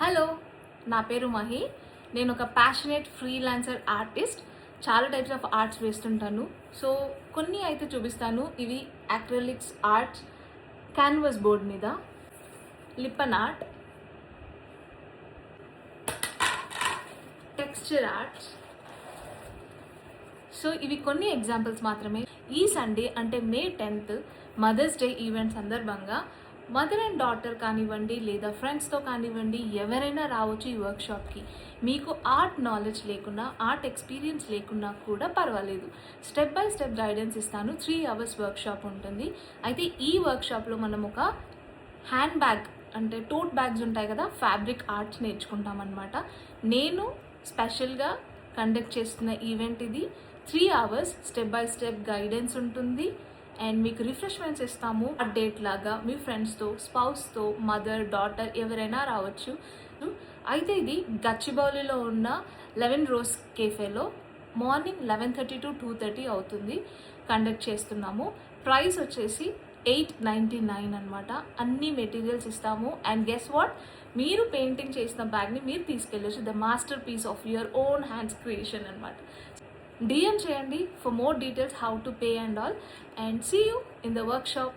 Hello, నా పేరు మహి. నేను ఒక ప్యాషనేట్ ఫ్రీలాన్సర్ ఆర్టిస్ట్. చాలా టైప్స్ ఆఫ్ ఆర్ట్స్ వేస్తుంటాను. సో కొన్ని అయితే చూపిస్తాను. ఇవి అక్రిలిక్స్ ఆర్ట్స్, క్యాన్వాస్ బోర్డ్ మీద, Lippan art, texture arts. So ఇవి కొన్ని ఎగ్జాంపుల్స్ మాత్రమే. ఈ సండే అంటే మే 10th మదర్స్ డే ఈవెంట్ సందర్భంగా మదర్ అండ్ డాటర్ కానివ్వండి, లేదా ఫ్రెండ్స్తో కానివ్వండి, ఎవరైనా రావచ్చు ఈ వర్క్షాప్కి. మీకు ఆర్ట్ నాలెడ్జ్ లేకున్నా, ఆర్ట్ ఎక్స్పీరియన్స్ లేకున్నా కూడా పర్వాలేదు. స్టెప్ బై స్టెప్ గైడెన్స్ ఇస్తాను. 3 hours వర్క్షాప్ ఉంటుంది. అయితే ఈ వర్క్షాప్లో మనం ఒక హ్యాండ్ బ్యాగ్ అంటే టోట్ బ్యాగ్స్ ఉంటాయి కదా, ఫ్యాబ్రిక్ ఆర్ట్స్ నేర్చుకుంటాం అనమాట. నేను స్పెషల్గా కండక్ట్ చేస్తున్న ఈవెంట్ ఇది. 3 hours step by step guidance ఉంటుంది. అండ్ మీకు రిఫ్రెష్మెంట్స్ ఇస్తాము. డేట్ లాగా మీ ఫ్రెండ్స్తో, స్పౌస్తో, మదర్, డాటర్ ఎవరైనా రావచ్చు. అయితే ఇది గచ్చిబౌలిలో ఉన్న 11 Rose కేఫేలో మార్నింగ్ 11:30 to 2:30 అవుతుంది. కండక్ట్ చేస్తున్నాము. ప్రైస్ వచ్చేసి 899 అనమాట. అన్ని మెటీరియల్స్ ఇస్తాము. అండ్ గెస్ వాట్, మీరు పెయింటింగ్ చేసిన బ్యాగ్ని మీరు తీసుకెళ్ళచ్చు. The masterpiece of your own hands creation అనమాట. DM చేయండి for more details how to pay and all, and see you in the workshop.